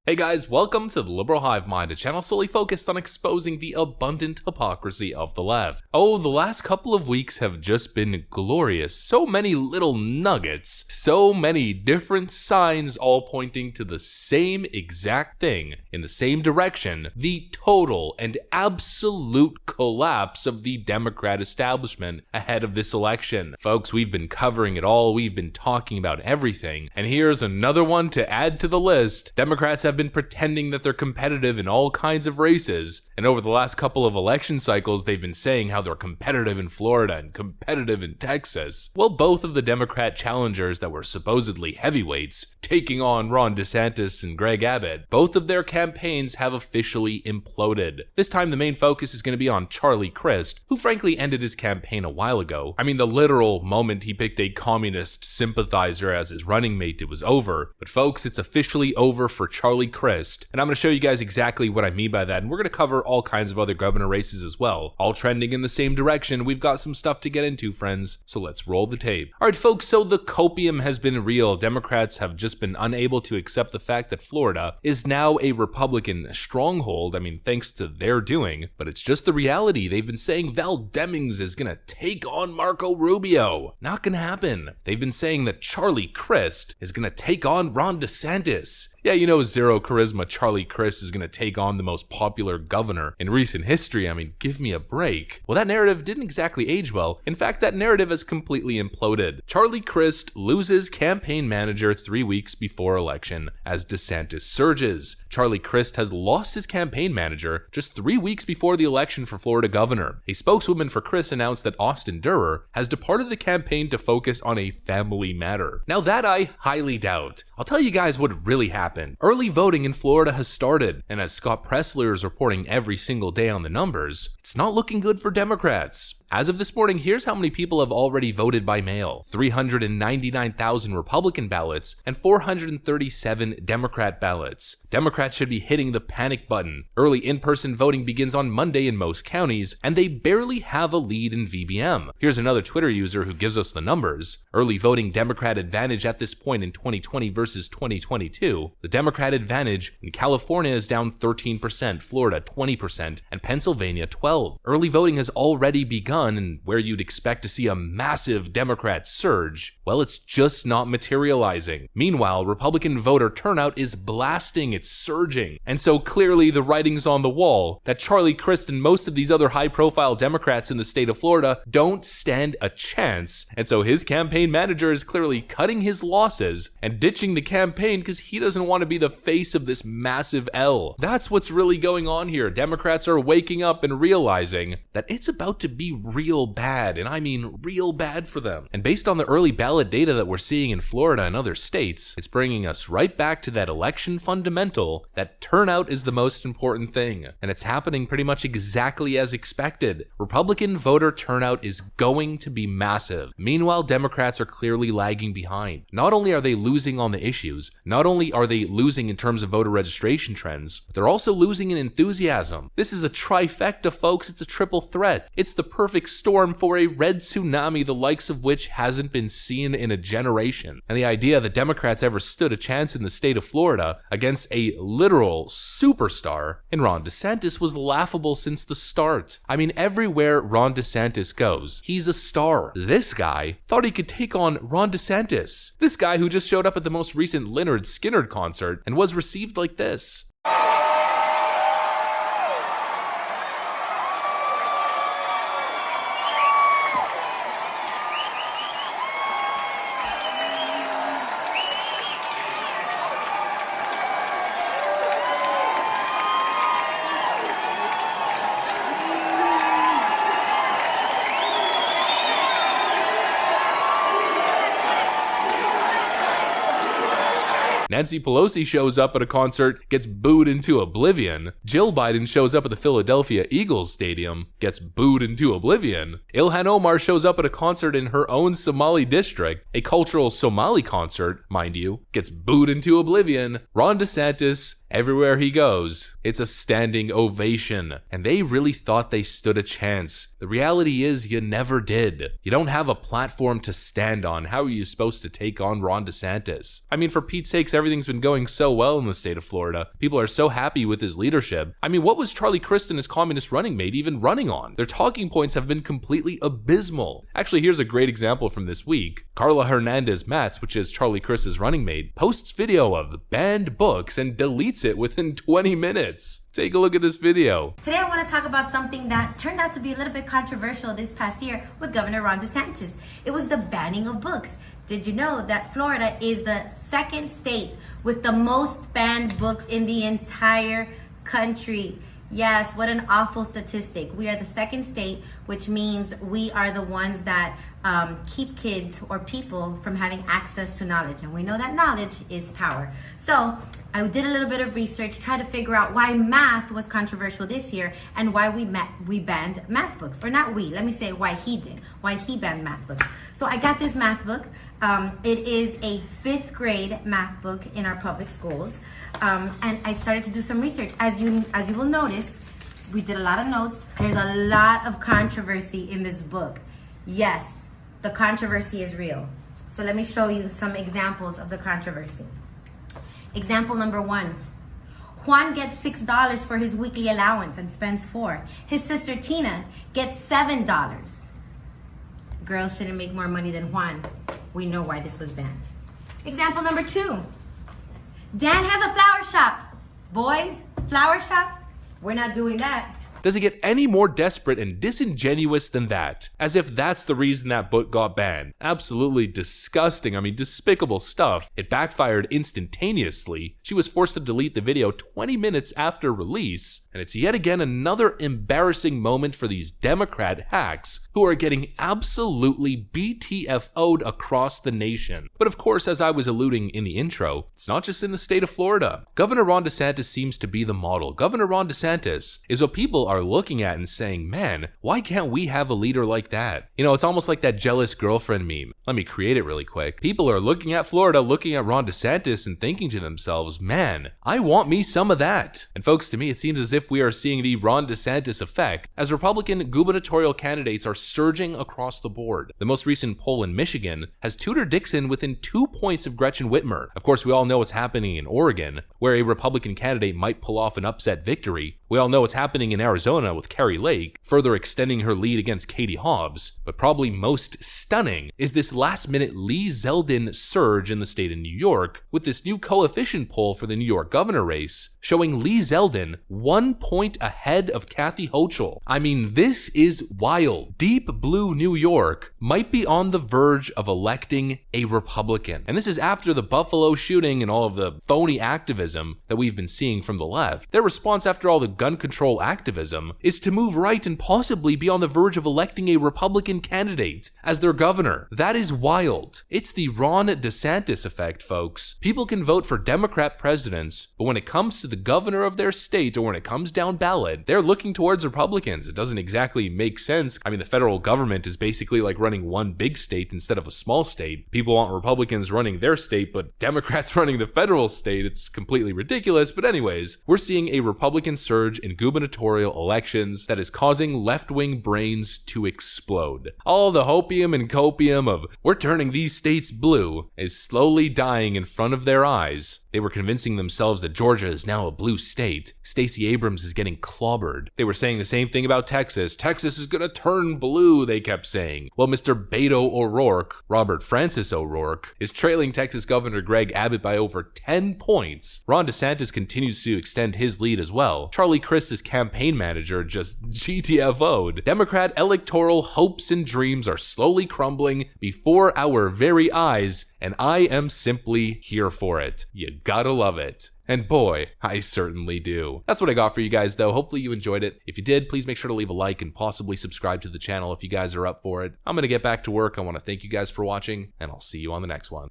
Hey guys, welcome to the Liberal Hive Mind, a channel solely focused on exposing the abundant hypocrisy of the left. Oh, the last couple of weeks have just been glorious. So many little nuggets, so many different signs all pointing to the same exact thing in the same direction, the total and absolute collapse of the Democrat establishment ahead of this election. Folks, we've been covering it all, we've been talking about everything, and here's another one to add to the list. Democrats have been pretending that they're competitive in all kinds of races, and over the last couple of election cycles they've been saying how they're competitive in Florida and competitive in Texas. Well, both of the Democrat challengers that were supposedly heavyweights, taking on Ron DeSantis and Greg Abbott, both of their campaigns have officially imploded. This time the main focus is going to be on Charlie Crist, who frankly ended his campaign a while ago. I mean, the literal moment he picked a communist sympathizer as his running mate, it was over. But folks, it's officially over for Charlie Crist, and I'm going to show you guys exactly what I mean by that, and we're going to cover all kinds of other governor races as well, all trending in the same direction. We've got some stuff to get into, friends, so let's roll the tape. Alright folks, so the copium has been real. Democrats have just been unable to accept the fact that Florida is now a Republican stronghold. I mean, thanks to their doing, but it's just the reality. They've been saying Val Demings is going to take on Marco Rubio. Not going to happen. They've been saying that Charlie Crist is going to take on Ron DeSantis. Yeah, you know, zero charisma Charlie Crist is going to take on the most popular governor in recent history. I mean, give me a break. Well, that narrative didn't exactly age well. In fact, that narrative has completely imploded. Charlie Crist loses campaign manager 3 weeks before election as DeSantis surges. Charlie Crist has lost his campaign manager just 3 weeks before the election for Florida governor. A spokeswoman for Crist announced that Austin Durer has departed the campaign to focus on a family matter. Now that I highly doubt. I'll tell you guys what really happened. Early voting in Florida has started, and as Scott Presler is reporting every single day on the numbers, it's not looking good for Democrats. As of this morning, here's how many people have already voted by mail. 399,000 Republican ballots and 437 Democrat ballots. Democrats should be hitting the panic button. Early in-person voting begins on Monday in most counties, and they barely have a lead in VBM. Here's another Twitter user who gives us the numbers. Early voting Democrat advantage at this point in 2020 versus 2022. The Democrat advantage in California is down 13%, Florida 20%, and Pennsylvania 12%. Early voting has already begun, and where you'd expect to see a massive Democrat surge, well, it's just not materializing. Meanwhile, Republican voter turnout is blasting, it's surging. And so clearly the writing's on the wall that Charlie Crist and most of these other high-profile Democrats in the state of Florida don't stand a chance. And so his campaign manager is clearly cutting his losses and ditching the campaign because he doesn't want to be the face of this massive L. That's what's really going on here. Democrats are waking up and realizing that it's about to be real bad, and I mean real bad for them. And based on the early ballot data that we're seeing in Florida and other states, it's bringing us right back to that election fundamental that turnout is the most important thing. And it's happening pretty much exactly as expected. Republican voter turnout is going to be massive. Meanwhile, Democrats are clearly lagging behind. Not only are they losing on the issues, not only are they losing in terms of voter registration trends, but they're also losing in enthusiasm. This is a trifecta, folks. It's a triple threat. It's the perfect storm for a red tsunami, the likes of which hasn't been seen in a generation. And the idea that Democrats ever stood a chance in the state of Florida against a literal superstar in Ron DeSantis was laughable since the start. I mean, everywhere Ron DeSantis goes, he's a star. This guy thought he could take on Ron DeSantis. This guy who just showed up at the most recent Lynyrd Skynyrd concert and was received like this. Nancy Pelosi shows up at a concert, gets booed into oblivion. Jill Biden shows up at the Philadelphia Eagles Stadium, gets booed into oblivion. Ilhan Omar shows up at a concert in her own Somali district, a cultural Somali concert, mind you, gets booed into oblivion. Ron DeSantis, everywhere he goes, it's a standing ovation. And they really thought they stood a chance. The reality is you never did. You don't have a platform to stand on. How are you supposed to take on Ron DeSantis? I mean, for Pete's sakes, everything's been going so well in the state of Florida. People are so happy with his leadership. I mean, what was Charlie Crist and his communist running mate even running on? Their talking points have been completely abysmal. Actually, here's a great example from this week. Carla Hernandez Matz, which is Charlie Crist's running mate, posts video of banned books and deletes it within 20 minutes. Take a look at this video. Today I want to talk about something that turned out to be a little bit controversial this past year with Governor Ron DeSantis. It was the banning of books. Did you know that Florida is the second state with the most banned books in the entire country? Yes, what an awful statistic. We are the second state, which means we are the ones that keep kids or people from having access to knowledge. And we know that knowledge is power. So I did a little bit of research, tried to figure out why math was controversial this year and why we banned math books. Or not we, let me say why he banned math books. So I got this math book. It is a 5th grade math book in our public schools. And I started to do some research. As you will notice, we did a lot of notes. There's a lot of controversy in this book. Yes, the controversy is real. So let me show you some examples of the controversy. Example number 1. Juan gets $6 for his weekly allowance and spends $4. His sister Tina gets $7. Girls shouldn't make more money than Juan. We know why this was banned. Example number 2. Dan has a flower shop. Boys, flower shop? We're not doing that. Does it get any more desperate and disingenuous than that? As if that's the reason that book got banned. Absolutely disgusting, I mean despicable stuff. It backfired instantaneously. She was forced to delete the video 20 minutes after release, and it's yet again another embarrassing moment for these Democrat hacks who are getting absolutely BTFO'd across the nation. But of course, as I was alluding in the intro, it's not just in the state of Florida. Governor Ron DeSantis seems to be the model. Governor Ron DeSantis is what people are looking at and saying, man, why can't we have a leader like that? You know, it's almost like that jealous girlfriend meme. Let me create it really quick. People are looking at Florida, looking at Ron DeSantis and thinking to themselves, man, I want me some of that. And folks, to me, it seems as if we are seeing the Ron DeSantis effect as Republican gubernatorial candidates are surging across the board. The most recent poll in Michigan has Tudor Dixon within 2 points of Gretchen Whitmer. Of course, we all know what's happening in Oregon, where a Republican candidate might pull off an upset victory. We all know what's happening in Arizona with Carrie Lake, further extending her lead against Katie Hobbs. But probably most stunning is this last-minute Lee Zeldin surge in the state of New York, with this new coefficient poll for the New York governor race, showing Lee Zeldin 1 point ahead of Kathy Hochul. I mean, this is wild. Deep blue New York might be on the verge of electing a Republican. And this is after the Buffalo shooting and all of the phony activism that we've been seeing from the left. Their response after all the gun control activism is to move right and possibly be on the verge of electing a Republican candidate as their governor. That is wild. It's the Ron DeSantis effect, folks. People can vote for Democrat presidents, but when it comes to the governor of their state or when it comes down ballot, they're looking towards Republicans. It doesn't exactly make sense. I mean, the federal government is basically like running one big state instead of a small state. People want Republicans running their state, but Democrats running the federal state. It's completely ridiculous. But anyways, we're seeing a Republican surge in gubernatorial elections that is causing left-wing brains to explode. All the hopium and copium of we're turning these states blue is slowly dying in front of their eyes. They were convincing themselves that Georgia is now a blue state. Stacey Abrams is getting clobbered. They were saying the same thing about Texas. Texas is gonna turn blue, they kept saying. Well, Mr. Beto O'Rourke, Robert Francis O'Rourke, is trailing Texas Governor Greg Abbott by over 10 points. Ron DeSantis continues to extend his lead as well. Charlie Crist's campaign manager just GTFO'd. Democrat electoral hopes and dreams are slowly crumbling before our very eyes, and I am simply here for it. You gotta love it. And boy, I certainly do. That's what I got for you guys though. Hopefully you enjoyed it. If you did, please make sure to leave a like and possibly subscribe to the channel if you guys are up for it. I'm gonna get back to work. I wanna thank you guys for watching, and I'll see you on the next one.